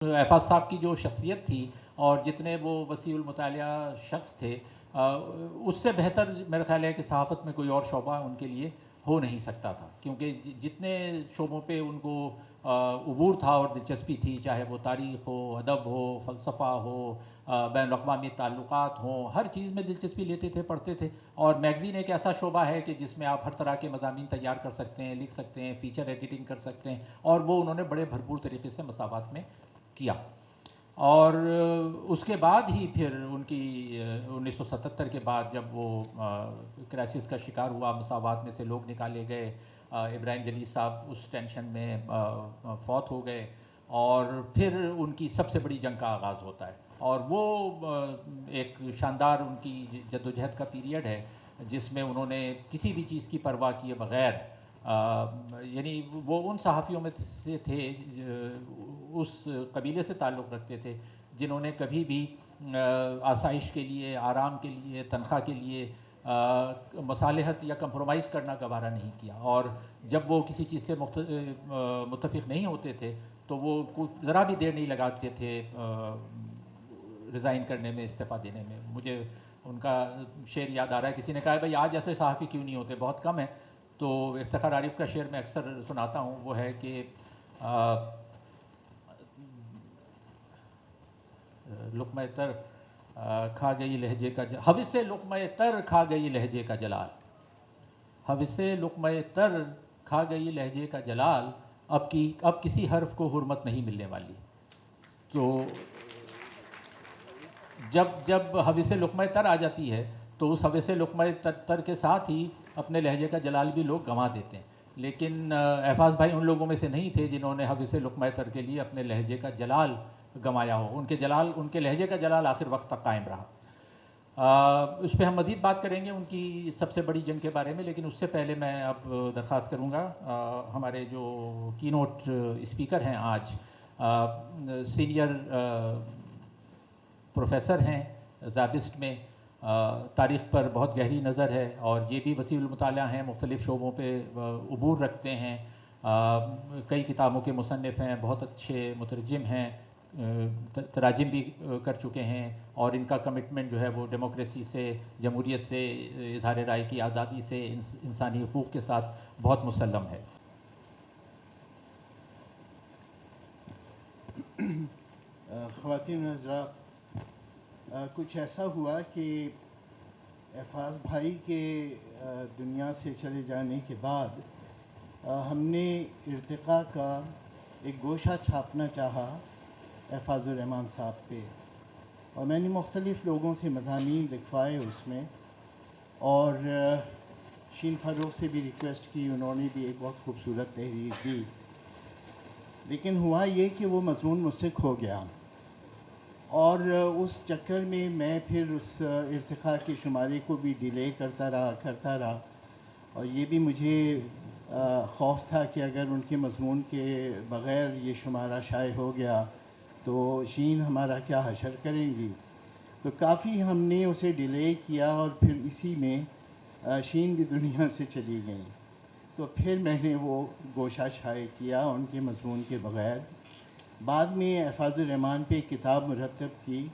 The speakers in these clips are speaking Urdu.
احفاظ صاحب کی جو شخصیت تھی اور جتنے وہ وسیع المطالعہ شخص تھے، اس سے بہتر میرا خیال ہے کہ صحافت میں کوئی اور شعبہ ان کے لیے ہو نہیں سکتا تھا، کیونکہ جتنے شعبوں پہ ان کو عبور تھا اور دلچسپی تھی، چاہے وہ تاریخ ہو، ادب ہو، فلسفہ ہو، بین الاقوامی تعلقات ہوں، ہر چیز میں دلچسپی لیتے تھے، پڑھتے تھے. اور میگزین ایک ایسا شعبہ ہے کہ جس میں آپ ہر طرح کے مضامین تیار کر سکتے ہیں، لکھ سکتے ہیں، فیچر ایڈیٹنگ کر سکتے ہیں، اور وہ انہوں نے بڑے بھرپور طریقے سے مساوات میں کیا. اور اس کے بعد ہی پھر ان کی 1977 کے بعد جب وہ کرائسس کا شکار ہوا، مساوات میں سے لوگ نکالے گئے، ابراہیم جلیل صاحب اس ٹینشن میں فوت ہو گئے، اور پھر ان کی سب سے بڑی جنگ کا آغاز ہوتا ہے. اور وہ ایک شاندار ان کی جدوجہد کا پیریڈ ہے جس میں انہوں نے کسی بھی چیز کی پرواہ کیے بغیر، یعنی وہ ان صحافیوں میں سے تھے، اس قبیلے سے تعلق رکھتے تھے جنہوں نے کبھی بھی آسائش کے لیے، آرام کے لیے، تنخواہ کے لیے مصالحت یا کمپرومائز کرنا گوارا نہیں کیا. اور جب وہ کسی چیز سے متفق نہیں ہوتے تھے تو وہ ذرا بھی دیر نہیں لگاتے تھے ریزائن کرنے میں، استعفیٰ دینے میں. مجھے ان کا شعر یاد آ رہا ہے، کسی نے کہا ہے بھائی آج ایسے صحافی کیوں نہیں ہوتے، بہت کم ہیں. تو افتخار عارف کا شعر میں اکثر سناتا ہوں، وہ ہے کہ لقمہ تر کھا گئی لہجے کا حوث لقمہ تر کھا گئی لہجے کا جلال، حوث لقمہ تر کھا گئی لہجے کا جلال، اب کسی حرف کو حرمت نہیں ملنے والی. تو جب حوث لقمہ تر آ جاتی ہے تو اس حوث لقمہ تر کے ساتھ ہی اپنے لہجے کا جلال بھی لوگ گنوا دیتے ہیں. لیکن احفاظ بھائی ان لوگوں میں سے نہیں تھے جنہوں نے حوث لقمہ تر کے لیے اپنے لہجے کا جلال گنوایا ہو. ان کے لہجے کا جلال آخر وقت تک قائم رہا. اس پہ ہم مزید بات کریں گے ان کی سب سے بڑی جنگ کے بارے میں، لیکن اس سے پہلے میں اب درخواست کروں گا ہمارے جو کی نوٹ اسپیکر ہیں آج، سینئر پروفیسر ہیں زابسٹ میں، تاریخ پر بہت گہری نظر ہے اور یہ بھی وسیع المطالعہ ہیں، مختلف شعبوں پہ عبور رکھتے ہیں، کئی کتابوں کے مصنف ہیں، بہت اچھے مترجم ہیں، تراجم بھی کر چکے ہیں، اور ان کا کمٹمنٹ جو ہے وہ ڈیموکریسی سے، جمہوریت سے، اظہار رائے کی آزادی سے، انسانی حقوق کے ساتھ بہت مسلم ہے. خواتین و حضرات، کچھ ایسا ہوا کہ احفاظ بھائی کے دنیا سے چلے جانے کے بعد ہم نے ارتقاء کا ایک گوشہ چھاپنا چاہا احفاظ الرحمان صاحب پہ، اور میں نے مختلف لوگوں سے مضامین لکھوائے اس میں، اور شین فاروق سے بھی ریکویسٹ کی، انہوں نے بھی ایک بہت خوبصورت تحریر دی. لیکن ہوا یہ کہ وہ مضمون مجھ سے کھو گیا، اور اس چکر میں میں پھر اس ارتقاء کے شمارے کو بھی ڈیلے کرتا رہا، اور یہ بھی مجھے خوف تھا کہ اگر ان کے مضمون کے بغیر یہ شمارہ شائع ہو گیا تو شین ہمارا کیا حشر کریں گی. تو کافی ہم نے اسے ڈیلے کیا، اور پھر اسی میں شین بھی دنیا سے چلی گئیں. تو پھر میں نے وہ گوشہ شائع کیا ان کے مضمون کے بغیر. بعد میں احفاظ الرحمان پہ ایک کتاب مرتب کی،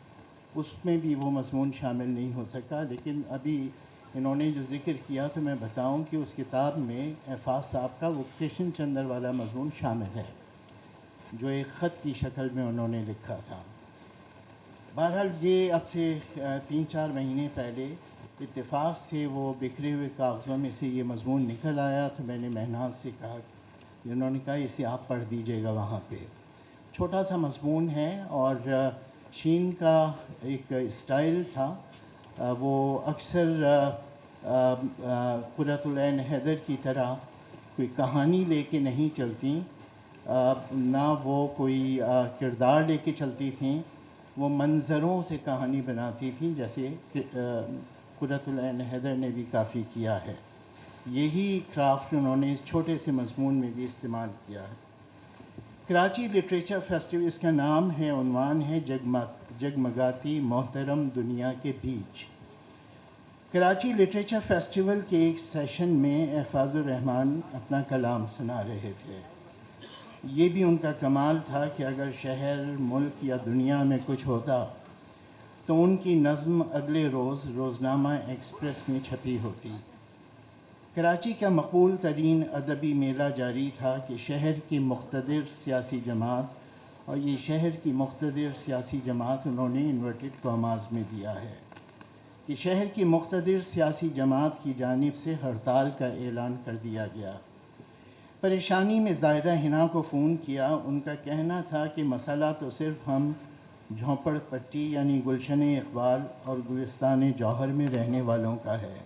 اس میں بھی وہ مضمون شامل نہیں ہو سکا. لیکن ابھی انہوں نے جو ذکر کیا تو میں بتاؤں کہ اس کتاب میں احفاظ صاحب کا وہ کرشن چندر والا مضمون شامل ہے جو ایک خط کی شکل میں انہوں نے لکھا تھا. بہرحال یہ اب سے 3-4 مہینے پہلے اتفاق سے وہ بکھرے ہوئے کاغذوں میں سے یہ مضمون نکل آیا. تو میں نے مہناز سے کہا، انہوں نے کہا اسے آپ پڑھ دیجیے گا وہاں پہ. چھوٹا سا مضمون ہے، اور شین کا ایک اسٹائل تھا، وہ اکثر قرۃ العین حیدر کی طرح کوئی کہانی لے کے نہیں چلتیں، نہ وہ کوئی کردار لے کے چلتی تھیں، وہ منظروں سے کہانی بناتی تھیں، جیسے قرۃ العین حیدر نے بھی کافی کیا ہے. یہی کرافٹ انہوں نے اس چھوٹے سے مضمون میں بھی استعمال کیا ہے. کراچی لٹریچر فیسٹیول اس کا نام ہے، عنوان ہے جگمگاتی محترم دنیا کے بیچ. کراچی لٹریچر فیسٹیول کے ایک سیشن میں احفاظ الرحمان اپنا کلام سنا رہے تھے. یہ بھی ان کا کمال تھا کہ اگر شہر، ملک یا دنیا میں کچھ ہوتا تو ان کی نظم اگلے روز روزنامہ ایکسپریس میں چھپی ہوتی۔ کراچی کا مقبول ترین ادبی میلہ جاری تھا کہ شہر کی مقتدر سیاسی جماعت، اور یہ شہر کی مقتدر سیاسی جماعت انہوں نے انورٹڈ کاماز میں دیا ہے، کہ شہر کی مقتدر سیاسی جماعت کی جانب سے ہڑتال کا اعلان کر دیا گیا۔ پریشانی میں زائدہ حنا کو فون کیا۔ ان کا کہنا تھا کہ مسئلہ تو صرف ہم جھونپڑ پٹی یعنی گلشن اقبال اور گلستان جوہر میں رہنے والوں کا ہے،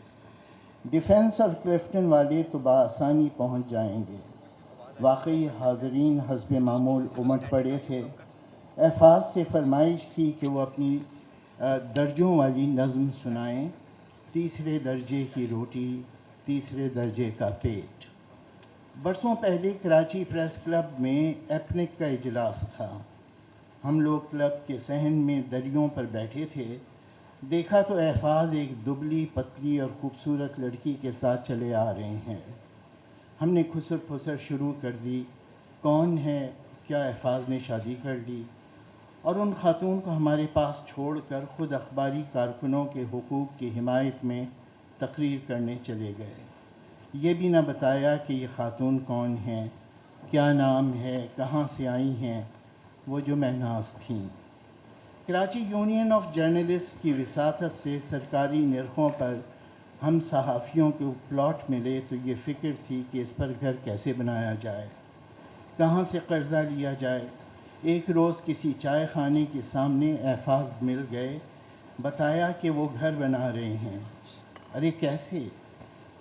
ڈیفنس اور کلفٹن والے تو بآسانی پہنچ جائیں گے۔ واقعی حاضرین حسب معمول امٹ پڑے تھے۔ احفاظ سے فرمائش تھی کہ وہ اپنی درجوں والی نظم سنائیں، تیسرے درجے کی روٹی، تیسرے درجے کا پیٹ۔ برسوں پہلے کراچی پریس کلب میں ایپنک کا اجلاس تھا۔ ہم لوگ کلب کے صحن میں دریوں پر بیٹھے تھے۔ دیکھا تو احفاظ ایک دبلی پتلی اور خوبصورت لڑکی کے ساتھ چلے آ رہے ہیں۔ ہم نے خسر پھسر شروع کر دی، کون ہے، کیا احفاظ نے شادی کر لی؟ اور ان خاتون کو ہمارے پاس چھوڑ کر خود اخباری کارکنوں کے حقوق کی حمایت میں تقریر کرنے چلے گئے۔ یہ بھی نہ بتایا کہ یہ خاتون کون ہیں، کیا نام ہے، کہاں سے آئی ہیں، وہ جو مہناز تھیں۔ کراچی یونین آف جرنلسٹ کی وساطت سے سرکاری نرخوں پر ہم صحافیوں کو پلاٹ ملے تو یہ فکر تھی کہ اس پر گھر کیسے بنایا جائے، کہاں سے قرضہ لیا جائے۔ ایک روز کسی چائے خانے کے سامنے احفاظ مل گئے، بتایا کہ وہ گھر بنا رہے ہیں۔ ارے کیسے؟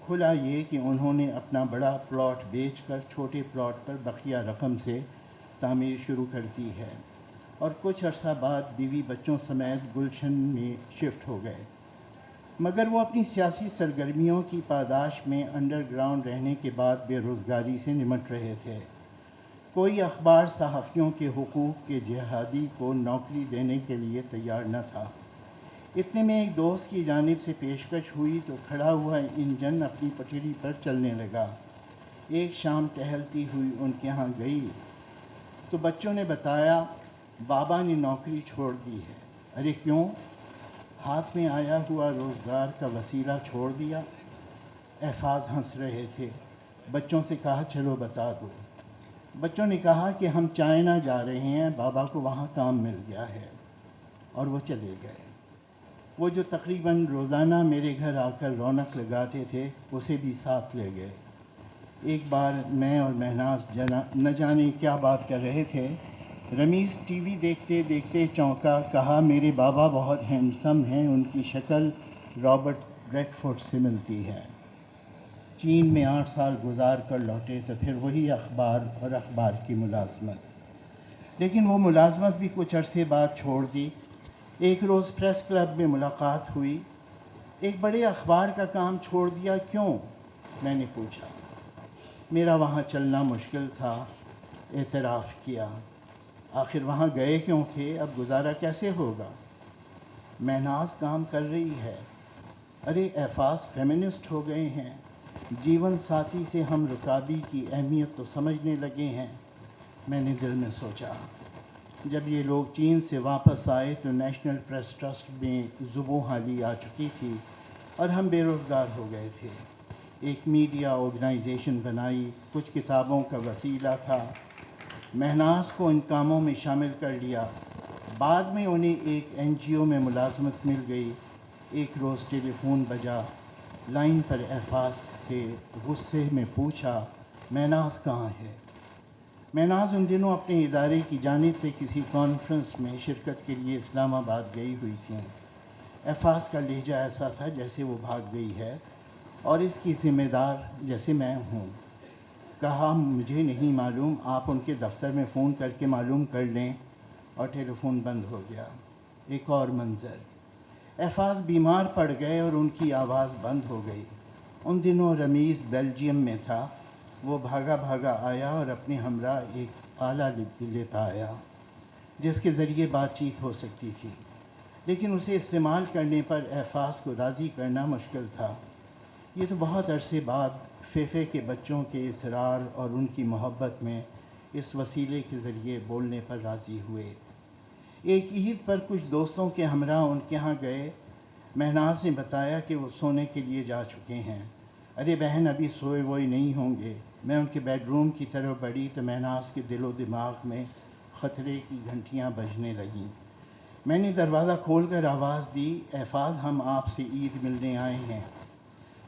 کھلا یہ کہ انہوں نے اپنا بڑا پلاٹ بیچ کر چھوٹے پلاٹ پر بقیہ رقم سے تعمیر شروع کر دی ہے، اور کچھ عرصہ بعد بیوی بچوں سمیت گلشن میں شفٹ ہو گئے۔ مگر وہ اپنی سیاسی سرگرمیوں کی پاداش میں انڈر گراؤنڈ رہنے کے بعد بے روزگاری سے نمٹ رہے تھے۔ کوئی اخبار صحافیوں کے حقوق کے جہادی کو نوکری دینے کے لیے تیار نہ تھا۔ اتنے میں ایک دوست کی جانب سے پیشکش ہوئی تو کھڑا ہوا انجن اپنی پٹری پر چلنے لگا۔ ایک شام ٹہلتی ہوئی ان کے ہاں گئی تو بچوں نے بتایا بابا نے نوکری چھوڑ دی ہے۔ ارے کیوں؟ ہاتھ میں آیا ہوا روزگار کا وسیلہ چھوڑ دیا۔ احفاظ ہنس رہے تھے۔ بچوں سے کہا چلو بتا دو۔ بچوں نے کہا کہ ہم چائنا جا رہے ہیں، بابا کو وہاں کام مل گیا ہے، اور وہ چلے گئے۔ وہ جو تقریباً روزانہ میرے گھر آ کر رونق لگاتے تھے اسے بھی ساتھ لے گئے۔ ایک بار میں اور مہناز نہ جانے کیا بات کر رہے تھے، رمیز ٹی وی دیکھتے دیکھتے چونکا، کہا میرے بابا بہت ہینڈسم ہیں، ان کی شکل رابرٹ ریڈ فورڈ سے ملتی ہے۔ چین میں 8 سال گزار کر لوٹے تو پھر وہی اخبار اور اخبار کی ملازمت، لیکن وہ ملازمت بھی کچھ عرصے بعد چھوڑ دی۔ ایک روز پریس کلب میں ملاقات ہوئی۔ ایک بڑے اخبار کا کام چھوڑ دیا کیوں؟ میں نے پوچھا۔ میرا وہاں چلنا مشکل تھا، اعتراف کیا۔ آخر وہاں گئے کیوں تھے؟ اب گزارا کیسے ہوگا؟ مہناز کام کر رہی ہے۔ ارے احفاظ فیمنسٹ ہو گئے ہیں، جیون ساتھی سے ہم رکابی کی اہمیت تو سمجھنے لگے ہیں۔ میں نے دل میں سوچا، جب یہ لوگ چین سے واپس آئے تو نیشنل پریس ٹرسٹ میں زبوں حالی آ چکی تھی اور ہم بے روزگار ہو گئے تھے۔ ایک میڈیا آرگنائزیشن بنائی، کچھ کتابوں کا وسیلہ تھا۔ مہناز کو ان کاموں میں شامل کر لیا۔ بعد میں انہیں ایک NGO میں ملازمت مل گئی۔ ایک روز ٹیلی فون بجا، لائن پر احفاظ تھے۔ غصے میں پوچھا مہناز کہاں ہے؟ مہناز ان دنوں اپنے ادارے کی جانب سے کسی کانفرنس میں شرکت کے لیے اسلام آباد گئی ہوئی تھیں۔ احفاظ کا لہجہ ایسا تھا جیسے وہ بھاگ گئی ہے اور اس کی ذمہ دار جیسے میں ہوں۔ کہا مجھے نہیں معلوم، آپ ان کے دفتر میں فون کر کے معلوم کر لیں، اور ٹیلی فون بند ہو گیا۔ ایک اور منظر، احفاظ بیمار پڑ گئے اور ان کی آواز بند ہو گئی۔ ان دنوں رمیز بیلجیم میں تھا۔ وہ بھاگا بھاگا آیا اور اپنے ہمراہ ایک آلہ لیتا آیا جس کے ذریعے بات چیت ہو سکتی تھی، لیکن اسے استعمال کرنے پر احفاظ کو راضی کرنا مشکل تھا۔ یہ تو بہت عرصے بعد فیفے کے بچوں کے اصرار اور ان کی محبت میں اس وسیلے کے ذریعے بولنے پر راضی ہوئے۔ ایک عید پر کچھ دوستوں کے ہمراہ ان کے ہاں گئے۔ مہناز نے بتایا کہ وہ سونے کے لیے جا چکے ہیں۔ ارے بہن، ابھی سوئے ووئے نہیں ہوں گے۔ میں ان کے بیڈ روم کی طرف بڑھی تو مہناز کے دل و دماغ میں خطرے کی گھنٹیاں بجنے لگیں۔ میں نے دروازہ کھول کر آواز دی، احفاظ ہم آپ سے عید ملنے آئے ہیں۔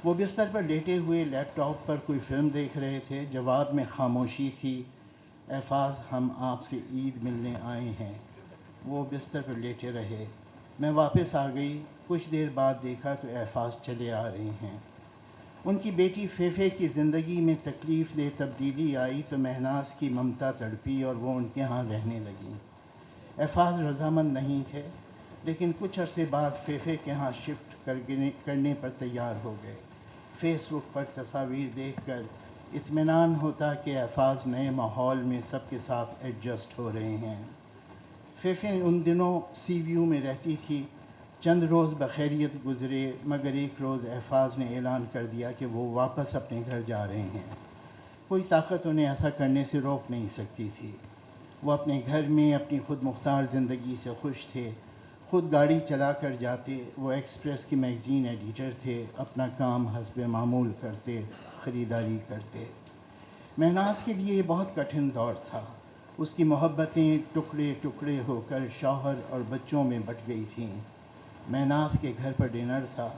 وہ بستر پر لیٹے ہوئے لیپ ٹاپ پر کوئی فلم دیکھ رہے تھے۔ جواب میں خاموشی تھی۔ احفاظ ہم آپ سے عید ملنے آئے ہیں۔ وہ بستر پر لیٹے رہے۔ میں واپس آ گئی۔ کچھ دیر بعد دیکھا تو احفاظ چلے آ رہے ہیں۔ ان کی بیٹی فیفے کی زندگی میں تکلیف دہ تبدیلی آئی تو مہناز کی ممتا تڑپی اور وہ ان کے ہاں رہنے لگیں۔ احفاظ رضامند نہیں تھے، لیکن کچھ عرصے بعد فیفے کے ہاں شفٹ کرنے پر تیار ہو گئے۔ فیس بک پر تصاویر دیکھ کر اطمینان ہوتا کہ احفاظ نئے ماحول میں سب کے ساتھ ایڈجسٹ ہو رہے ہیں۔ فیفے ان دنوں سی ویو میں رہتی تھی۔ چند روز بخیریت گزرے، مگر ایک روز احفاظ نے اعلان کر دیا کہ وہ واپس اپنے گھر جا رہے ہیں۔ کوئی طاقت انہیں ایسا کرنے سے روک نہیں سکتی تھی۔ وہ اپنے گھر میں اپنی خود مختار زندگی سے خوش تھے۔ خود گاڑی چلا کر جاتے، وہ ایکسپریس کی میگزین ایڈیٹر تھے، اپنا کام حسب معمول کرتے، خریداری کرتے۔ مہناز کے لیے یہ بہت کٹھن دور تھا۔ اس کی محبتیں ٹکڑے ٹکڑے ہو کر شوہر اور بچوں میں بٹ گئی تھیں۔ مہناز کے گھر پر ڈنر تھا۔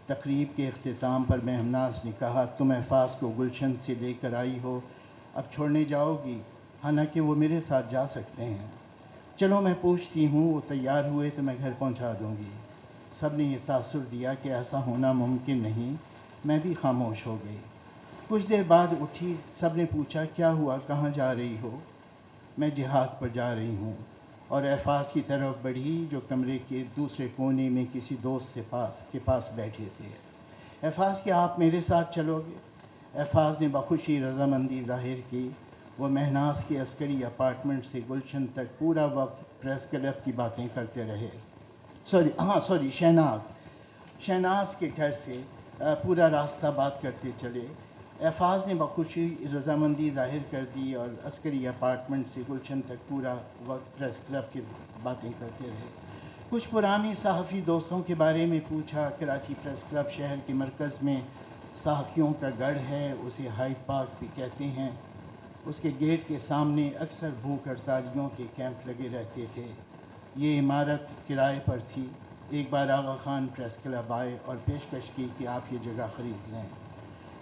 تقریب کے اختتام پر مہناز نے کہا، تم احفاظ کو گلشن سے لے کر آئی ہو، اب چھوڑنے جاؤ گی؟ حالانکہ وہ میرے ساتھ جا سکتے ہیں۔ چلو میں پوچھتی ہوں، وہ تیار ہوئے تو میں گھر پہنچا دوں گی۔ سب نے یہ تاثر دیا کہ ایسا ہونا ممکن نہیں۔ میں بھی خاموش ہو گئی۔ کچھ دیر بعد اٹھی۔ سب نے پوچھا، کیا ہوا، کہاں جا رہی ہو؟ میں جہاد پر جا رہی ہوں، اور احفاظ کی طرف بڑھی جو کمرے کے دوسرے کونے میں کسی دوست کے پاس بیٹھے تھے۔ احفاظ، کیا آپ میرے ساتھ چلو گے؟ احفاظ نے بخوشی رضامندی ظاہر کی۔ وہ مہناز کے عسکری اپارٹمنٹ سے گلشن تک پورا وقت پریس کلب کی باتیں کرتے رہے۔ شہناز کے گھر سے پورا راستہ بات کرتے چلے۔ احفاظ نے بخوشی رضامندی ظاہر کر دی اور عسکری اپارٹمنٹ سے گلشن تک پورا وقت پریس کلب کی باتیں کرتے رہے۔ کچھ پرانی صحافی دوستوں کے بارے میں پوچھا۔ کراچی پریس کلب شہر کے مرکز میں صحافیوں کا گڑھ ہے، اسے ہائیڈ پارک بھی کہتے ہیں۔ اس کے گیٹ کے سامنے اکثر بھوک ہڑتالیوں کے کیمپ لگے رہتے تھے۔ یہ عمارت کرائے پر تھی۔ ایک بار آغا خان پریس کلب آئے اور پیشکش کی کہ آپ یہ جگہ خرید لیں،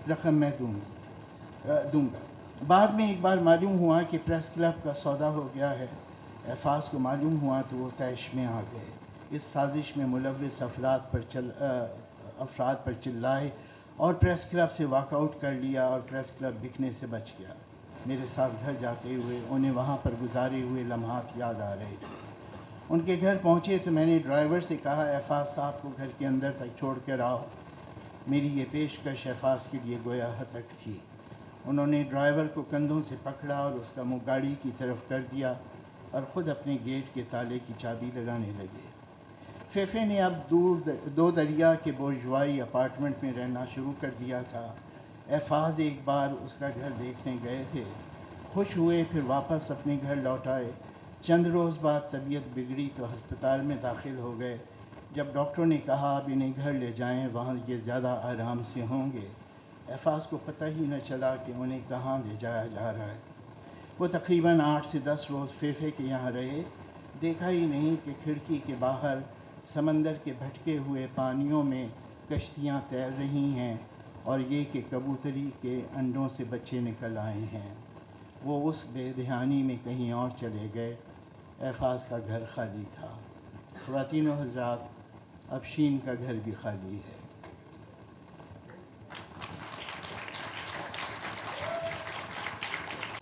رقم میں دوں گا۔ بعد میں ایک بار معلوم ہوا کہ پریس کلب کا سودا ہو گیا ہے۔ احفاظ کو معلوم ہوا تو وہ طیش میں آ گئے۔ اس سازش میں ملوث افراد پر چلائے اور پریس کلب سے واک آؤٹ کر لیا اور پریس کلب بکنے سے بچ گیا۔ میرے ساتھ گھر جاتے ہوئے انہیں وہاں پر گزارے ہوئے لمحات یاد آ رہے تھے۔ ان کے گھر پہنچے تو میں نے ڈرائیور سے کہا، احفاظ صاحب کو گھر کے اندر تک چھوڑ کر آؤ۔ میری یہ پیشکش احفاظ کے لیے گویا ہتک تھی۔ انہوں نے ڈرائیور کو کندھوں سے پکڑا اور اس کا منہ گاڑی کی طرف کر دیا اور خود اپنے گیٹ کے تالے کی چابی لگانے لگے۔ فیفے نے اب دو دریا کے بورژوائی اپارٹمنٹ میں رہنا شروع کر دیا تھا۔ احفاظ ایک بار اس کا گھر دیکھنے گئے تھے، خوش ہوئے، پھر واپس اپنے گھر لوٹ آئے۔ چند روز بعد طبیعت بگڑی تو ہسپتال میں داخل ہو گئے۔ جب ڈاکٹروں نے کہا اب انہیں گھر لے جائیں، وہاں یہ زیادہ آرام سے ہوں گے، احفاظ کو پتہ ہی نہ چلا کہ انہیں کہاں لے جایا جا رہا ہے۔ وہ تقریباً 8 سے 10 روز فیفے کے یہاں رہے۔ دیکھا ہی نہیں کہ کھڑکی کے باہر سمندر کے بھٹکے ہوئے پانیوں میں کشتیاں تیر رہی ہیں اور یہ کہ کبوتری کے انڈوں سے بچے نکل آئے ہیں۔ وہ اس بے دھیانی میں کہیں اور چلے گئے۔ احفاظ کا گھر خالی تھا۔ خواتین و حضرات، اب شین کا گھر بھی خالی ہے۔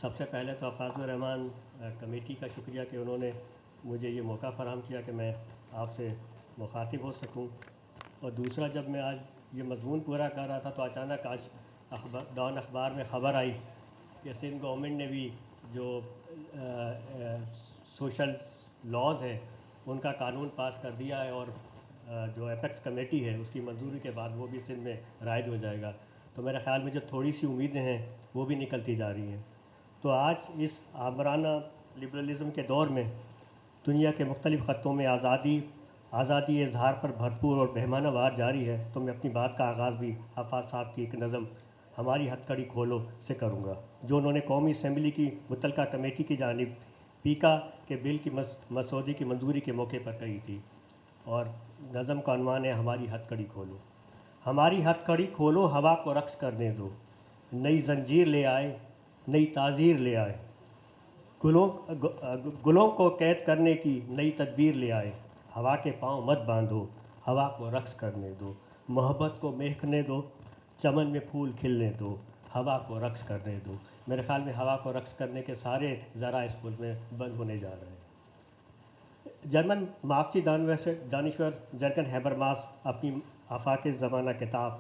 سب سے پہلے تو افاظ الرحمان کمیٹی کا شکریہ کہ انہوں نے مجھے یہ موقع فراہم کیا کہ میں آپ سے مخاطب ہو سکوں، اور دوسرا، جب میں آج یہ مضمون پورا کر رہا تھا تو اچانک آج ڈان اخبار میں خبر آئی کہ سندھ گورنمنٹ نے بھی جو سوشل لاز ہیں ان کا قانون پاس کر دیا ہے، اور جو ایپیکس کمیٹی ہے اس کی منظوری کے بعد وہ بھی سندھ میں رائج ہو جائے گا۔ تو میرے خیال میں جو تھوڑی سی امیدیں ہیں وہ بھی نکلتی جا رہی ہیں۔ تو تو آج اس آمرانہ لبرلزم کے دور میں دنیا کے مختلف خطوں میں آزادی اظہار پر بھرپور اور مہمانہ وار جاری ہے، تو میں اپنی بات کا آغاز بھی حفاظ صاحب کی ایک نظم ہماری ہتھ کڑی کھولو سے کروں گا، جو انہوں نے قومی اسمبلی کی متعلقہ کمیٹی کی جانب پیکا کے بل کی مسودے کی منظوری کے موقع پر کہی تھی، اور نظم کا عنوان ہے ہماری ہتھ کڑی کھولو۔ ہماری ہتھ کڑی کھولو، ہوا کو رقص کرنے دو، نئی زنجیر لے آئے، نئی تعزیر لے آئے، گلوں کو قید کرنے کی نئی تدبیر لے آئے، ہوا کے پاؤں مت باندھو، ہوا کو رقص کرنے دو، محبت کو مہکنے دو، چمن میں پھول کھلنے دو، ہوا کو رقص کرنے دو۔ میرے خیال میں ہوا کو رقص کرنے کے سارے ذرائع اس ملک میں بند ہونے جا رہے ہیں۔ جرمن مارکسی دانشور جرگن ہیبرماس اپنی آفاق زمانہ کتاب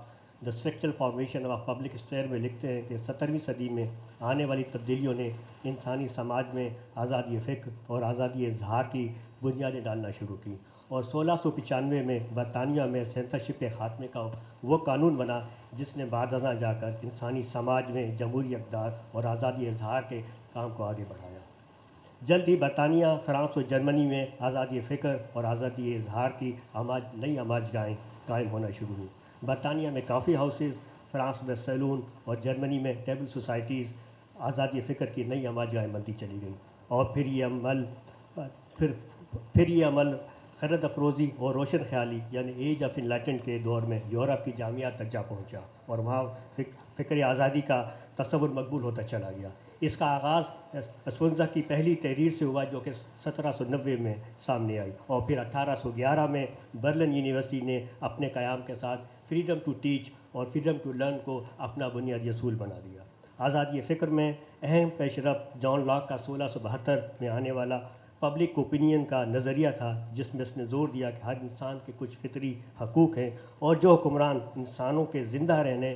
the structural formation of public sphere میں لکھتے ہیں کہ 17ویں صدی میں آنے والی تبدیلیوں نے انسانی سماج میں آزادی فکر اور آزادی اظہار کی بنیادیں ڈالنا شروع کی، اور 1695 میں برطانیہ میں سینسرشپ کے خاتمے کا وہ قانون بنا جس نے بعد ازاں جا کر انسانی سماج میں جمہوری اقدار اور آزادی اظہار کے کام کو آگے بڑھایا۔ جلد ہی برطانیہ، فرانس اور جرمنی میں آزادی فکر اور آزادی اظہار کی نئی آماج گاہیں قائم ہونا شروع ہوئی۔ برطانیہ میں کافی ہاؤسز، فرانس میں سیلون اور جرمنی میں ٹیبل سوسائٹیز آزادی فکر کی نئی آماج گاہیں بنتی چلی گئیں، اور پھر یہ عمل خرد افروزی اور روشن خیالی یعنی ایج آف انلائٹنڈ کے دور میں یورپ کی جامعات تک جا پہنچا، اور وہاں فکر آزادی کا تصور مقبول ہوتا چلا گیا۔ اس کا آغاز اسپنوزا کی پہلی تحریر سے ہوا، جو کہ 1790 میں سامنے آئی، اور پھر 1811 میں برلن یونیورسٹی نے اپنے قیام کے ساتھ فریڈم ٹو ٹیچ اور فریڈم ٹو لرن کو اپنا بنیادی اصول بنا دیا۔ آزادی فکر میں اہم پیش رفت جان لاک کا 1672 میں آنے والا پبلک اوپینین کا نظریہ تھا، جس میں اس نے زور دیا کہ ہر انسان کے کچھ فطری حقوق ہیں، اور جو حکمران انسانوں کے زندہ رہنے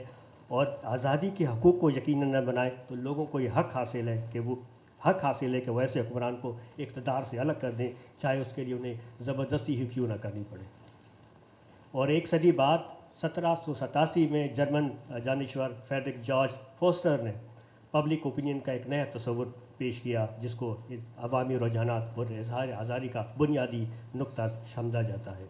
اور آزادی کے حقوق کو یقینی نہ بنائے تو لوگوں کو یہ حق حاصل ہے کہ وہ ایسے حکمران کو اقتدار سے الگ کر دیں، چاہے اس کے لیے انہیں زبردستی ہی کیوں نہ کرنی پڑے۔ اور ایک صدی بعد 1787 میں جرمن جانشور فریڈرک جارج فورسٹر نے پبلک اوپینین کا ایک نیا تصور پیش کیا، جس کو عوامی رجحانات اور اظہار آزادی کا بنیادی نقطہ سمجھا جاتا ہے۔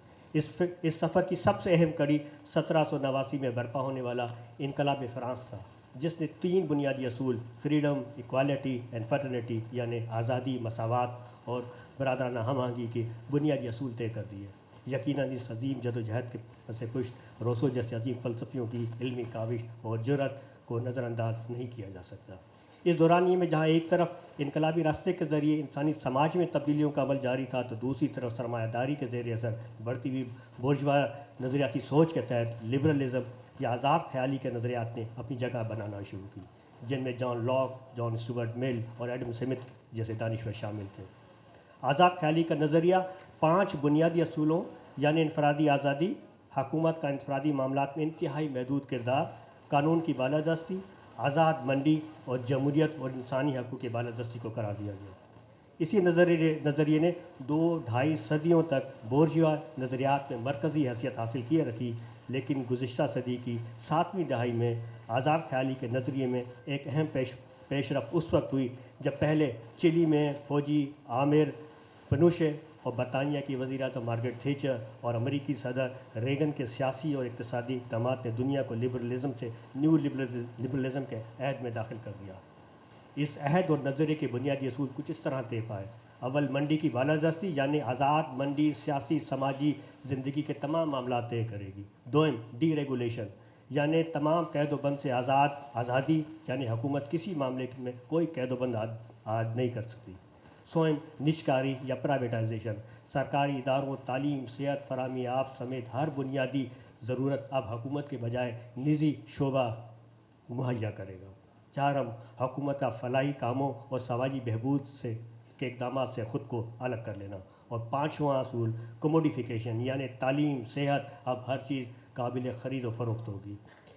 اس سفر کی سب سے اہم کڑی 1789 میں برپا ہونے والا انقلاب فرانس تھا، جس نے 3 بنیادی اصول فریڈم، ایکوالٹی اینڈ فرٹرنیٹی یعنی آزادی، مساوات اور برادرانہ ہم آہنگی کے بنیادی اصول طے کر دیے۔ یقیناً اس عظیم جدوجہد کے پس پشت روسو جیسے عظیم فلسفیوں کی علمی کاوش اور جرأت کو نظر انداز نہیں کیا جا سکتا۔ اس دورانیے میں جہاں ایک طرف انقلابی راستے کے ذریعے انسانی سماج میں تبدیلیوں کا عمل جاری تھا، تو دوسری طرف سرمایہ داری کے زیر اثر بڑھتی ہوئی بورژوا نظریاتی سوچ کے تحت لبرلزم یا آزاد خیالی کے نظریات نے اپنی جگہ بنانا شروع کی، جن میں جان لاک، جان اسٹوارٹ مل اور ایڈم اسمتھ جیسے دانشور شامل تھے۔ آزاد خیالی کا نظریہ 5 بنیادی اصولوں یعنی انفرادی آزادی، حکومت کا انفرادی معاملات میں انتہائی محدود کردار، قانون کی بالادستی، آزاد منڈی اور جمہوریت اور انسانی حقوق کی بالادستی کو قرار دیا گیا۔ اسی نظریے نے 2-2.5 صدیوں تک بورژوا نظریات میں مرکزی حیثیت حاصل کیے رکھی، لیکن گزشتہ صدی کی 7ویں دہائی میں آزاد خیالی کے نظریے میں ایک اہم پیش رفت اس وقت ہوئی جب پہلے چلی میں فوجی عامر پنوشے اور برطانیہ کی وزیر اعظم مارگریٹ تھیچر اور امریکی صدر ریگن کے سیاسی اور اقتصادی اقدامات نے دنیا کو لبرلزم سے نیو لبرلزم کے عہد میں داخل کر دیا۔ اس عہد اور نظریے کے بنیادی اصول کچھ اس طرح طے پائے۔ اول، منڈی کی بالادستی یعنی آزاد منڈی سیاسی سماجی زندگی کے تمام معاملات طے کرے گی۔ دوم، ڈی ریگولیشن یعنی تمام قید و بند سے آزادی یعنی حکومت کسی معاملے میں کوئی قید و بند عائد نہیں کر سکتی۔ سوئم، نجکاری یا پرائیویٹائزیشن، سرکاری اداروں، تعلیم، صحت، فراہمی آب سمیت ہر بنیادی ضرورت اب حکومت کے بجائے نجی شعبہ مہیا کرے گا۔ چہارم، حکومت کا فلاحی کاموں اور سماجی بہبود کے اقدامات سے خود کو الگ کر لینا۔ اور پانچواں اصول، کموڈیفیکیشن یعنی تعلیم، صحت، اب ہر چیز قابل خرید و فروخت ہوگی۔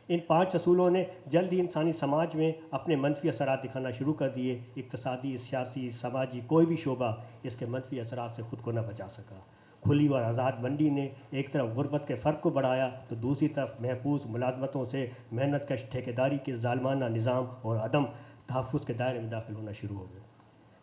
ان 5 اصولوں نے جلد ہی انسانی سماج میں اپنے منفی اثرات دکھانا شروع کر دیے۔ اقتصادی، سیاسی، سماجی کوئی بھی شعبہ اس کے منفی اثرات سے خود کو نہ بچا سکا۔ کھلی اور آزاد منڈی نے ایک طرف غربت کے فرق کو بڑھایا تو دوسری طرف محفوظ ملازمتوں سے محنت کش ٹھیکیداری کے ظالمانہ نظام اور عدم تحفظ کے دائرے میں داخل ہونا شروع ہو گئے،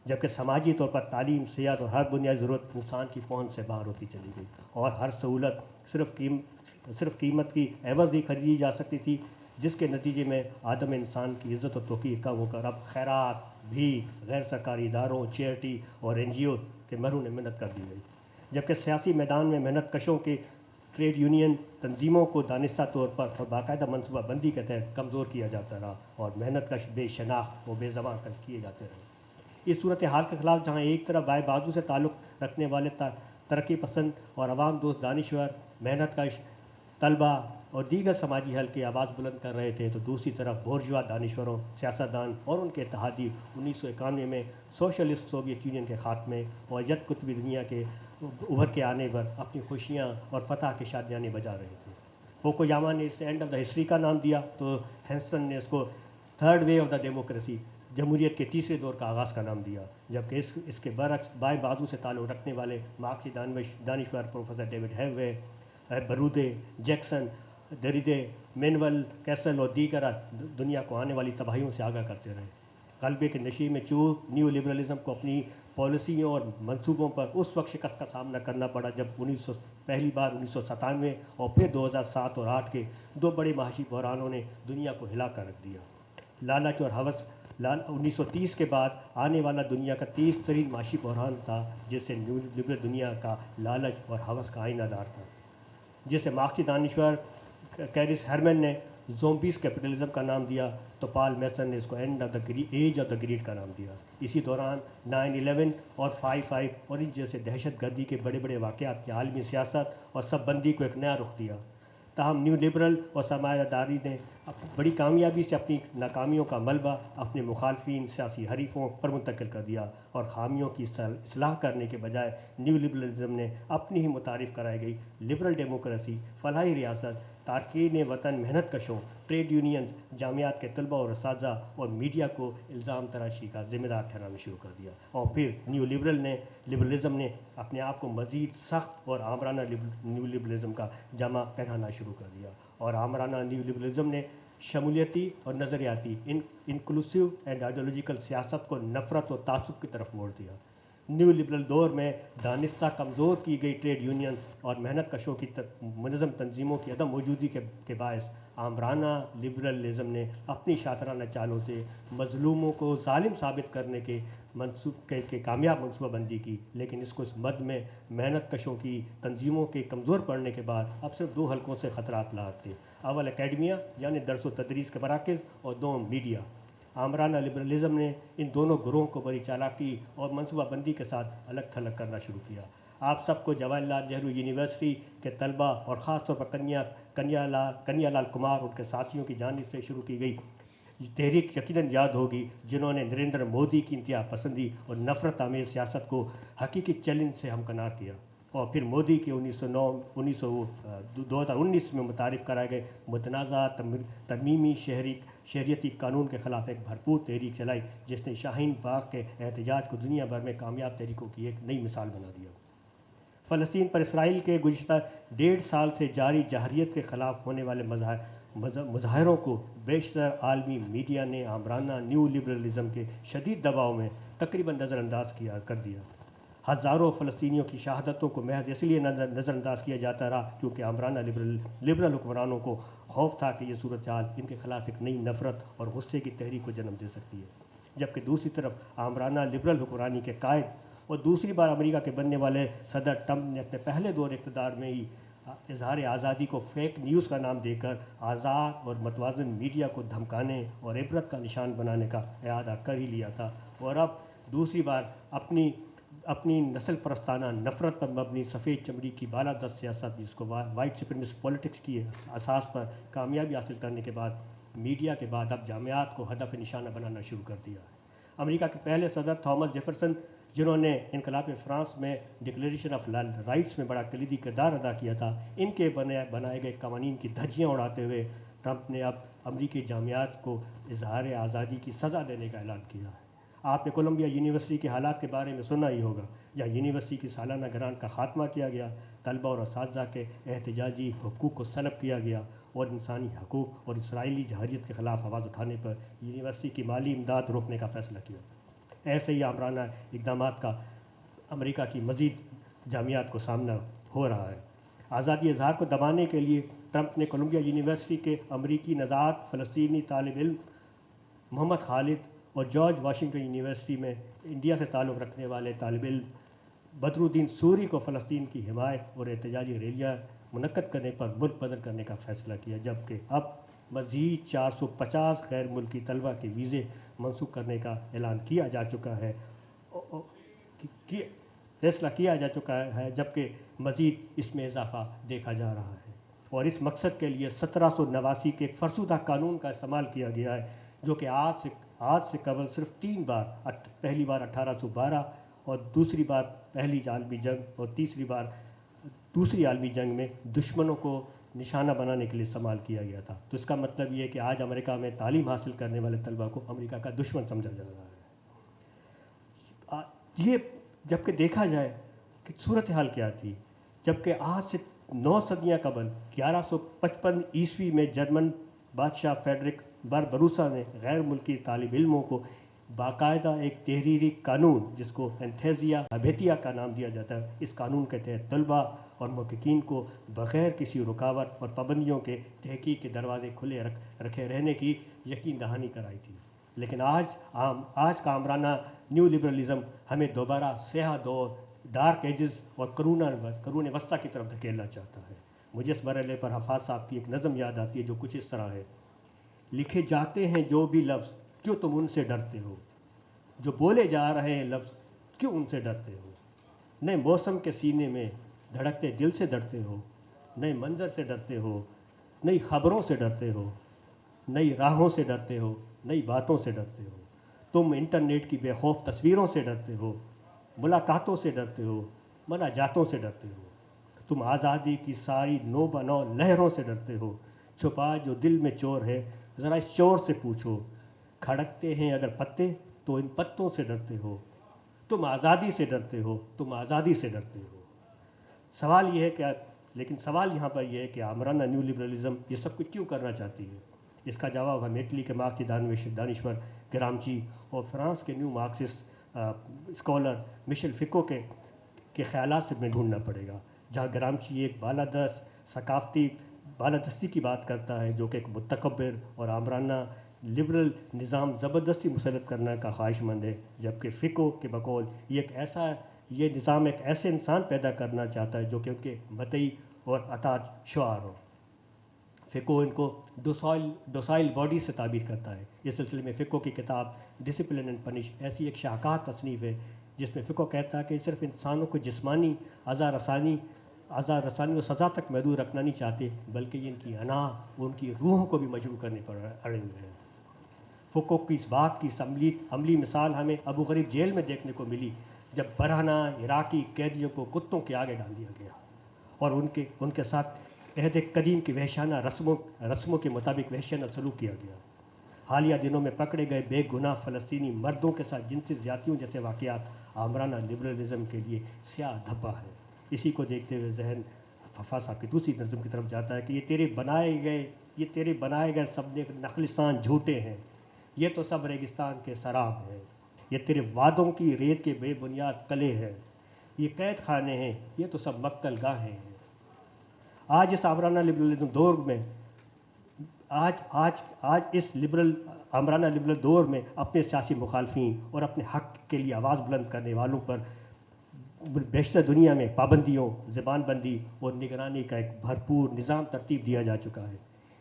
جبکہ سماجی طور پر تعلیم، صحت اور ہر بنیادی ضرورت انسان کی پہنچ سے باہر ہوتی چلی گئی، اور ہر سہولت صرف قیمت کی عوض ہی خریدی جا سکتی تھی، جس کے نتیجے میں آدم انسان کی عزت و توقیر کم ہو کر اب خیرات بھی غیر سرکاری اداروں، چیریٹی اور NGO کے مرہون محنت کر دی گئی، جبکہ سیاسی میدان میں محنت کشوں کے ٹریڈ یونین تنظیموں کو دانستہ طور پر اور باقاعدہ منصوبہ بندی کے تحت کمزور کیا جاتا رہا، اور محنت کش بے شناخت و بے زبان کیے جاتے رہے۔ اس صورتحال کے خلاف جہاں ایک طرف بائیں بازو سے تعلق رکھنے والے ترقی پسند اور عوام دوست دانشور، محنت کش طلبہ اور دیگر سماجی حلقے آواز بلند کر رہے تھے، تو دوسری طرف بورژوا دانشوروں، سیاستدان اور ان کے اتحادی 1991 میں سوشلسٹ سوویت یونین کے خاتمے اور یک قطبی دنیا کے ابھر کے آنے پر اپنی خوشیاں اور فتح کے شادیانے بجا رہے تھے۔ فوکویاما نے اسے اینڈ آف دا ہسٹری کا نام دیا، تو ہینسن نے اس کو third way of the democracy, جمہوریت کے تیسرے دور کا آغاز کا نام دیا، جبکہ اس کے برعکس بائیں بازو سے تعلق رکھنے والے مارکسی دانشور پروفیسر ڈیوڈ ہیوے، برودے، جیکسن، دریدے، مینول، کیسل اور دیگر دنیا کو آنے والی تباہیوں سے آگاہ کرتے رہے۔ غلبے کے نشے میں چور نیو لبرلزم کو اپنی پالیسیوں اور منصوبوں پر اس وقت شکست کا سامنا کرنا پڑا جب پہلی بار 1997 اور پھر 2007 اور 2008 کے دو بڑے معاشی بحرانوں نے دنیا کو ہلا کر رکھ دیا۔ لالچ اور ہوس 1930 کے بعد آنے والا دنیا کا 30 ترین معاشی بحران تھا، جسے نیو لبرل دنیا کا لالچ اور ہوس کا آئینہ دار تھا، جسے مارکسی دانشور کیرس ہرمن نے زومبیز کیپٹلزم کا نام دیا، تو پال میسن نے اس کو ایج آف دا گریڈ کا نام دیا۔ اسی دوران 9/11 اور 5/5 اور ان جیسے دہشت گردی کے بڑے بڑے واقعات کی عالمی سیاست اور سب بندی کو ایک نیا رخ دیا۔ تاہم نیو لبرل اور سرمایہ داری نے بڑی کامیابی سے اپنی ناکامیوں کا ملبہ اپنے مخالفین، سیاسی حریفوں پر منتقل کر دیا، اور خامیوں کی اصلاح کرنے کے بجائے نیو لبرلزم نے اپنی ہی متعارف کرائی گئی لبرل ڈیموکریسی، فلاحی ریاست، تارکین وطن محنت کشوں، ٹریڈ یونینز، جامعات کے طلبہ اور اساتذہ اور میڈیا کو الزام تراشی کا ذمہ دار ٹھہرانا شروع کر دیا، اور پھر لبرلزم نے اپنے آپ کو مزید سخت اور آمرانہ نیو لبرلزم کا جامہ پہنانا شروع کر دیا، اور آمرانہ نیو لبرلزم نے شمولیتی اور نظریاتی انکلوسیو اینڈ آئیڈیولوجیکل سیاست کو نفرت اور تعصب کی طرف موڑ دیا۔ نیو لبرل دور میں دانستہ کمزور کی گئی ٹریڈ یونین اور محنت کشوں کی منظم تنظیموں کی عدم موجودگی کے باعث آمرانہ لبرلزم نے اپنی شاطرانہ چالوں سے مظلوموں کو ظالم ثابت کرنے کے کامیاب منصوبہ بندی کی، لیکن اس کو اس مد میں محنت کشوں کی تنظیموں کے کمزور پڑنے کے بعد اب صرف دو حلقوں سے خطرات لاحق تھے، اول اکیڈمیا یعنی درس و تدریس کے مراکز، اور دوم میڈیا۔ آمرانہ لبرلزم نے ان دونوں گروہوں کو بڑی چالاکی اور منصوبہ بندی کے ساتھ الگ تھلگ کرنا شروع کیا۔ آپ سب کو جواہر لال نہرو یونیورسٹی کے طلبہ اور خاص طور پر کنیا لال کمار اور ان کے ساتھیوں کی جانب سے شروع کی گئی تحریک یقیناً یاد ہوگی، جنہوں نے نریندر مودی کی انتہا پسندی اور نفرت آمیز سیاست کو حقیقی چیلنج سے ہمکنار کیا، اور پھر مودی کے 2019 میں متعارف کرائے گئے متنازع ترمیمی شہریتی قانون کے خلاف ایک بھرپور تحریک چلائی، جس نے شاہین باغ کے احتجاج کو دنیا بھر میں کامیاب تحریکوں کی ایک نئی مثال بنا دیا۔ فلسطین پر اسرائیل کے گزشتہ 1.5 سال سے جاری جارحیت کے خلاف ہونے والے مظاہروں کو بیشتر عالمی میڈیا نے آمرانہ نیو لبرلزم کے شدید دباؤ میں تقریباً نظر انداز کر دیا۔ ہزاروں فلسطینیوں کی شہادتوں کو محض اس لیے نظر انداز کیا جاتا رہا کیونکہ آمرانہ لبرل حکمرانوں کو خوف تھا کہ یہ صورتحال ان کے خلاف ایک نئی نفرت اور غصے کی تحریک کو جنم دے سکتی ہے، جبکہ دوسری طرف آمرانہ لبرل حکمرانی کے قائد اور دوسری بار امریکہ کے بننے والے صدر ٹرمپ نے اپنے پہلے دور اقتدار میں ہی اظہار آزادی کو فیک نیوز کا نام دے کر آزاد اور متوازن میڈیا کو دھمکانے اور عبرت کا نشان بنانے کا اعادہ کر ہی لیا تھا، اور اب دوسری بار اپنی نسل پرستانہ نفرت پر مبنی سفید چمڑی کی بالادست سیاست، جس کو وائٹ سپریمسٹ پولیٹکس کی اساس پر کامیابی حاصل کرنے کے بعد میڈیا کے بعد اب جامعات کو ہدف نشانہ بنانا شروع کر دیا ہے۔ امریکہ کے پہلے صدر تھامس جیفرسن، جنہوں نے انقلاب فرانس میں ڈکلیریشن آف رائٹس میں بڑا کلیدی کردار ادا کیا تھا، ان کے بنائے گئے قوانین کی دھجیاں اڑاتے ہوئے ٹرمپ نے اب امریکی جامعات کو اظہار آزادی کی سزا دینے کا اعلان کیا ہے۔ آپ نے کولمبیا یونیورسٹی کے حالات کے بارے میں سنا ہی ہوگا، جہاں یونیورسٹی کی سالانہ گرانٹ کا خاتمہ کیا گیا، طلبہ اور اساتذہ کے احتجاجی حقوق کو سلب کیا گیا، اور انسانی حقوق اور اسرائیلی جہریت کے خلاف آواز اٹھانے پر یونیورسٹی کی مالی امداد روکنے کا فیصلہ کیا۔ ایسے ہی آمرانہ اقدامات کا امریکہ کی مزید جامعات کو سامنا ہو رہا ہے۔ آزادی اظہار کو دبانے کے لیے ٹرمپ نے کولمبیا یونیورسٹی کے امریکی نژاد فلسطینی طالب علم محمد خالد اور جارج واشنگٹن یونیورسٹی میں انڈیا سے تعلق رکھنے والے طالب علم بدر الدین سوری کو فلسطین کی حمایت اور احتجاجی ریلیاں منعقد کرنے پر ملک بدر کرنے کا فیصلہ کیا، جبکہ اب مزید 450 غیر ملکی طلبہ کے ویزے منسوخ کرنے کا اعلان کیا جا چکا ہے فیصلہ کیا جا چکا ہے، جبکہ مزید اس میں اضافہ دیکھا جا رہا ہے۔ اور اس مقصد کے لیے 1789 کے ایک فرسودہ قانون کا استعمال کیا گیا ہے، جو کہ آج سے قبل صرف 3 بار، پہلی بار 1812 اور دوسری بار پہلی عالمی جنگ اور تیسری بار دوسری عالمی جنگ میں دشمنوں کو نشانہ بنانے کے لیے استعمال کیا گیا تھا۔ تو اس کا مطلب یہ ہے کہ آج امریکہ میں تعلیم حاصل کرنے والے طلبہ کو امریکہ کا دشمن سمجھا جا رہا ہے۔ یہ جبکہ دیکھا جائے کہ صورتحال کیا تھی، جبکہ آج سے 9 صدیاں قبل 1155 عیسوی میں جرمن بادشاہ فیڈرک باربروسا نے غیر ملکی طالب علموں کو باقاعدہ ایک تحریری قانون، جس کو انتھیزیا ابیتیا کا نام دیا جاتا ہے، اس قانون کے تحت طلباء اور محققین کو بغیر کسی رکاوٹ اور پابندیوں کے تحقیق کے دروازے کھلے رکھے رہنے کی یقین دہانی کرائی تھی۔ لیکن آج کا آمرانہ نیو لبرلزم ہمیں دوبارہ سیاہ دور، ڈارک ایجز اور قرون وسطیٰ کی طرف دھکیلنا چاہتا ہے۔ مجھے اس مرحلے پر حفاظ صاحب کی ایک نظم یاد آتی ہے جو کچھ اس طرح ہے: لکھے جاتے ہیں جو بھی لفظ، کیوں تم ان سے ڈرتے ہو؟ جو بولے جا رہے ہیں لفظ، کیوں ان سے ڈرتے ہو؟ نئے موسم کے سینے میں دھڑکتے دل سے ڈرتے ہو، نئے منظر سے ڈرتے ہو، نئی خبروں سے ڈرتے ہو، نئی راہوں سے ڈرتے ہو، نئی باتوں سے ڈرتے ہو۔ تم انٹرنیٹ کی بے خوف تصویروں سے ڈرتے ہو، ملاقاتوں سے ڈرتے ہو، مناجاتوں سے ڈرتے ہو۔ تم آزادی کی ساری نو بنو لہروں سے ڈرتے ہو، چھپا جو دل میں چور ہے ذرا اس چور سے پوچھو۔ کھڑکتے ہیں اگر پتے تو ان پتوں سے ڈرتے ہو، تم آزادی سے ڈرتے ہو، تم آزادی سے ڈرتے ہو۔ سوال یہ ہے کہ سوال یہاں پر یہ ہے کہ آمرانہ نیو لبرلزم یہ سب کچھ کیوں کرنا چاہتی ہے؟ اس کا جواب ہم اٹلی کے مارکسی دانشور گرامچی اور فرانس کے نیو مارکسسٹ اسکالر مشیل فکو کے خیالات سے میں ڈھونڈنا پڑے گا، جہاں گرامچی ایک ثقافتی بالادستی کی بات کرتا ہے جو کہ ایک متکبر اور آمرانہ لبرل نظام زبردستی مسلط کرنے کا خواہش مند ہے، جبکہ فکو کے بقول یہ نظام ایک ایسے انسان پیدا کرنا چاہتا ہے جو کہ ان کے متئی اور اطاعت شعار ہو۔ فکو ان کو ڈوسائل باڈی سے تعبیر کرتا ہے۔ اس سلسلے میں فکو کی کتاب ڈسپلن اینڈ پنش ایسی ایک شاہکار تصنیف ہے جس میں فکو کہتا ہے کہ صرف انسانوں کو جسمانی آزار رسانی و سزا تک محدود رکھنا نہیں چاہتے، بلکہ یہ ان کی انا اور ان کی روحوں کو بھی مجروح کرنے پر اڑے ہوئے ہیں۔ فکو کی اس بات کی عملی مثال ہمیں ابو غریب جیل میں دیکھنے کو ملی، جب برہنہ عراقی قیدیوں کو کتوں کے آگے ڈال دیا گیا اور ان کے ساتھ عہد قدیم کی وحشانہ رسموں کے مطابق وحشانہ سلوک کیا گیا۔ حالیہ دنوں میں پکڑے گئے بے گناہ فلسطینی مردوں کے ساتھ جنسی زیادتیوں جیسے واقعات آمرانہ لبرلزم کے لیے سیاہ دھبا ہے۔ اسی کو دیکھتے ہوئے ذہن حفاظ صاحب کی دوسری نظم کی طرف جاتا ہے کہ یہ تیرے بنائے گئے سب نخلستان جھوٹے ہیں، یہ تو سب ریگستان کے سراب ہیں، یہ تیرے وعدوں کی ریت کے بے بنیاد قلعے ہیں، یہ قید خانے ہیں، یہ تو سب مقتل گاہیں ہیں۔ آج اس آمرانہ لبرلزم دور میں آمرانہ لبرل دور میں اپنے سیاسی مخالفین اور اپنے حق کے لیے آواز بلند کرنے والوں پر بیشتر دنیا میں پابندیوں، زبان بندی اور نگرانی کا ایک بھرپور نظام ترتیب دیا جا چکا ہے،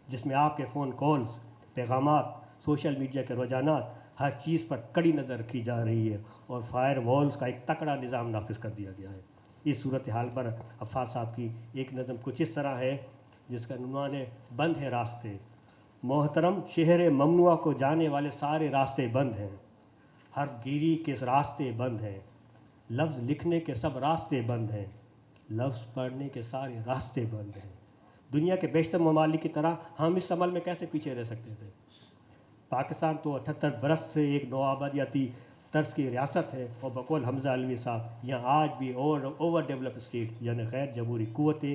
جس میں آپ کے فون کالز، پیغامات، سوشل میڈیا کے رجحانات، ہر چیز پر کڑی نظر رکھی جا رہی ہے اور فائر والز کا ایک تکڑا نظام نافذ کر دیا گیا ہے۔ اس صورتحال پر حفاظ صاحب کی ایک نظم کچھ اس طرح ہے جس کا عنوان ہے بند ہے راستے۔ محترم شہر ممنوعہ کو جانے والے سارے راستے بند ہیں، حرف گیری کے راستے بند ہیں، لفظ لکھنے کے سب راستے بند ہیں، لفظ پڑھنے کے سارے راستے بند ہیں۔ دنیا کے بیشتر ممالک کی طرح ہم اس عمل میں کیسے پیچھے رہ سکتے تھے؟ پاکستان تو 78 برس سے ایک نوآبادیاتی طرز کی ریاست ہے اور بقول حمزہ علوی صاحب یہاں آج بھی اوور ڈیولپ اسٹیٹ یعنی غیر جمہوری قوتیں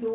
2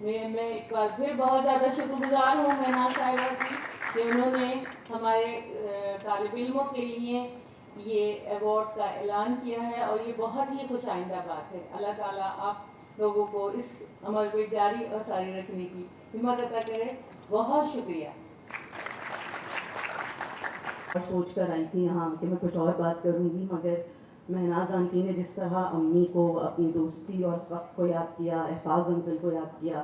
میں ایک بار پھر بہت زیادہ شکر گزار ہوں مہناز صاحبہ کی کہ انہوں نے ہمارے طالب علموں کے لیے یہ ایوارڈ کا اعلان کیا ہے، اور یہ بہت ہی خوش آئندہ بات ہے۔ اللہ تعالیٰ آپ لوگوں کو اس عمل کو جاری اور ساری رکھنے کی ہمت عطا کرے۔ بہت شکریہ۔ اور سوچ کر آئی تھی یہاں کہ میں کچھ اور بات کروں گی، مگر مہناز آنٹی نے جس طرح امی کو اپنی دوستی اور اس وقت کو یاد کیا، احفاظ انکل کو یاد کیا،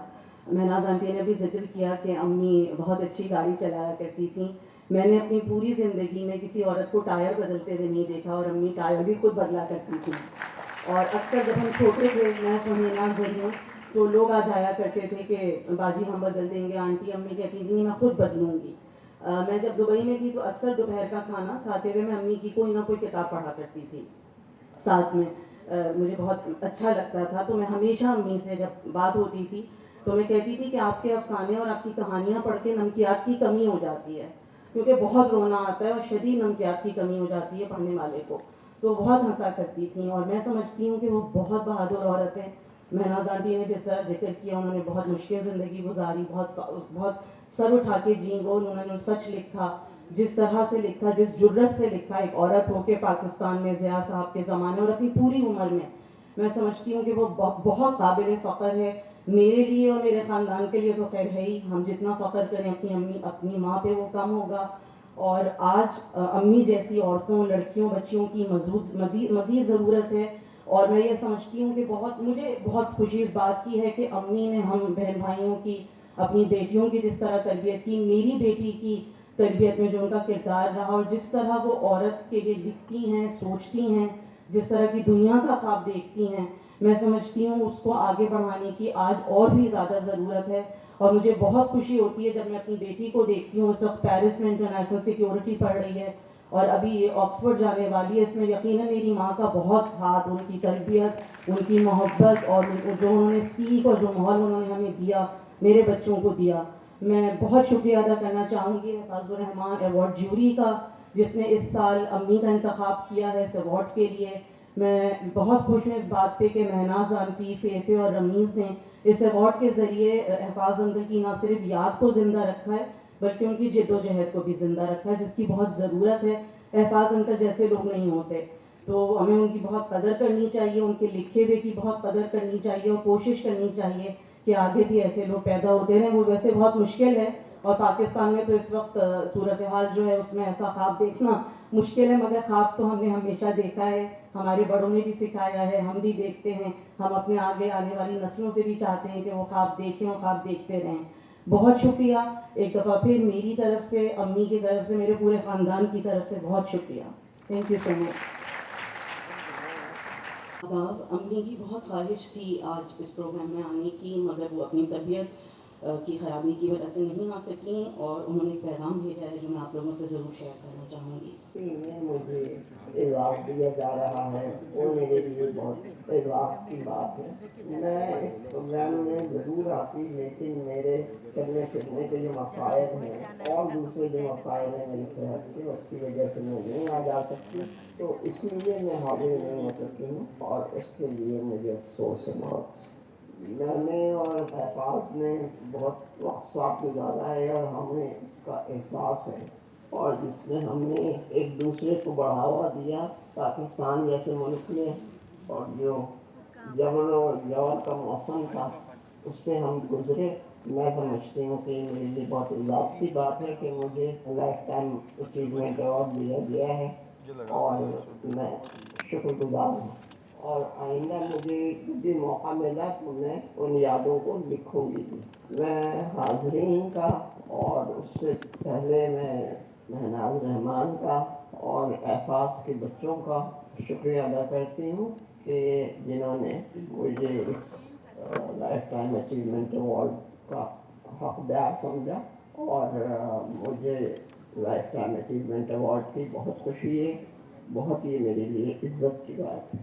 مہناز آنٹی نے بھی ذکر کیا کہ امی بہت اچھی گاڑی چلایا کرتی تھیں۔ میں نے اپنی پوری زندگی میں کسی عورت کو ٹائر بدلتے ہوئے نہیں دیکھا، اور امی ٹائر بھی خود بدلا کرتی تھیں۔ اور اکثر جب ہم چھوٹے تھے، میں سہینا ذریعہ ہوں، تو لوگ آ جایا کرتے تھے کہ باجی ہم بدل دیں گے، آنٹی امی کہتی تھیں میں خود بدلوں گی۔ میں جب دبئی میں تھی تو اکثر دوپہر کا کھانا کھاتے ہوئے میں امی کی کوئی نہ کوئی کتاب پڑھا کرتی تھی ساتھ میں، مجھے بہت اچھا لگتا تھا۔ تو میں ہمیشہ امی سے جب بات ہوتی تھی تو میں کہتی تھی کہ آپ کے افسانے اور آپ کی کہانیاں پڑھ کے نمکیات کی کمی ہو جاتی ہے، کیونکہ بہت رونا آتا ہے اور شدید نمکیات کی کمی ہو جاتی ہے پڑھنے والے کو۔ تو بہت ہنسا کرتی تھیں، اور میں سمجھتی ہوں کہ وہ بہت بہادر عورت ہے۔ مہناز آنٹی نے جس طرح ذکر کیا، انہوں نے بہت مشکل زندگی گزاری، بہت سر اٹھا کے جی وہ انہوں نے سچ لکھا، جس طرح سے لکھا، جس جرت سے لکھا، ایک عورت ہو کے پاکستان میں ضیاء صاحب کے زمانے اور اپنی پوری عمر میں سمجھتی ہوں کہ وہ بہت قابل فخر ہے میرے لیے اور میرے خاندان کے لیے۔ تو خیر ہے ہی، ہم جتنا فخر کریں اپنی ماں پہ وہ کم ہوگا۔ اور آج امی جیسی عورتوں، لڑکیوں، بچیوں کی مزید ضرورت ہے۔ اور میں یہ سمجھتی ہوں کہ مجھے بہت خوشی اس بات کی ہے کہ امی نے ہم بہن بھائیوں کی، اپنی بیٹیوں کی جس طرح تربیت کی، میری بیٹی کی تربیت میں جو ان کا کردار رہا، اور جس طرح وہ عورت کے لیے لکھتی ہیں، سوچتی ہیں، جس طرح کی دنیا کا خواب دیکھتی ہیں، میں سمجھتی ہوں اس کو آگے بڑھانے کی آج اور بھی زیادہ ضرورت ہے۔ اور مجھے بہت خوشی ہوتی ہے جب میں اپنی بیٹی کو دیکھتی ہوں، اس وقت پیرس میں انٹرنیشنل سیکیورٹی پڑھ رہی ہے اور ابھی یہ آکسفورڈ جانے والی ہے۔ اس میں یقیناً میری ماں کا بہت ہاتھ، ان کی تربیت، ان کی محبت، اور جو انہوں نے سیکھ اور جو ماحول انہوں نے ہمیں دیا، میرے بچوں کو دیا۔ میں بہت شکریہ ادا کرنا چاہوں گی احفاظ الرحمان ایوارڈ جیوری کا، جس نے اس سال امی کا انتخاب کیا ہے اس ایوارڈ کے لیے۔ میں بہت خوش ہوں اس بات پہ کہ مہناز آنٹی، فیفے اور رمیز نے اس ایوارڈ کے ذریعے احفاظ انکل کی نہ صرف یاد کو زندہ رکھا ہے بلکہ ان کی جد و جہد کو بھی زندہ رکھا ہے، جس کی بہت ضرورت ہے۔ احفاظ انکل جیسے لوگ نہیں ہوتے، تو ہمیں ان کی بہت قدر کرنی چاہیے، ان کے لکھے ہوئے کی بہت قدر کرنی چاہیے، اور کوشش کرنی چاہیے کہ آگے بھی ایسے لوگ پیدا ہوتے رہیں۔ وہ ویسے بہت مشکل ہے، اور پاکستان میں تو اس وقت صورتحال جو ہے اس میں ایسا خواب دیکھنا مشکل ہے، مگر خواب تو ہم نے ہمیشہ دیکھا ہے، ہمارے بڑوں نے بھی سکھایا ہے، ہم بھی دیکھتے ہیں، ہم اپنے آگے آنے والی نسلوں سے بھی چاہتے ہیں کہ وہ خواب دیکھیں اور خواب دیکھتے رہیں۔ بہت شکریہ ایک دفعہ پھر، میری طرف سے، امی کی طرف سے، میرے پورے خاندان کی طرف سے بہت شکریہ۔ تھینک یو سو مچ۔ امی کی بہت خواہش تھی آج اس پروگرام میں آنے کی، مگر وہ اپنی طبیعت کی خرابی کی وجہ سے نہیں آ سکیں، اور انہوں نے ایک پیغام بھیجا ہے جو میں آپ لوگوں سے ضرور شیئر کرنا چاہوں گی۔ میں مجھے اعزاز دیا جا رہا ہے وہ میرے لیے بہت اعزاز کی بات ہے۔ میں اس پروگرام میں ضرور آتی، لیکن میرے چلنے پھرنے کے جو مسائل ہیں اور دوسرے جو مسائل ہیں میری صحت کے، اس کی وجہ سے میں نہیں آ جا سکتی، تو اس لیے میں حاضر نہیں ہو سکی ہوں، اور اس کے لیے مجھے افسوس ہے بہت۔ میں نے اور احفاظ نے بہت وقت ساتھ گزارا ہے اور ہمیں اس کا احساس ہے، اور جس میں ہم نے ایک دوسرے کو بڑھاوا دیا پاکستان جیسے ملک میں، اور جو جبر و جوہر کا موسم تھا اس سے ہم گزرے۔ میں سمجھتی ہوں کہ میرے لیے بہت اعزاز کی بات ہے کہ مجھے لائف ٹائم اچیومنٹ ایوارڈ دیا گیا ہے، اور میں شکر گزار ہوں، اور آئندہ مجھے بھی موقع ملا تو میں ان یادوں کو لکھوں گی۔ میں حاضرین کا اور اس سے پہلے میں مہناز رحمان کا اور احفاظ کے بچوں کا شکریہ ادا کرتی ہوں کہ جنہوں نے مجھے اس لائف ٹائم اچیومنٹ ایوارڈ کا حقدار سمجھا، اور مجھے لائف ٹائم اچیومنٹ ایوارڈ کی بہت خوشی ہے، بہت ہی میرے لیے عزت کی بات ہے۔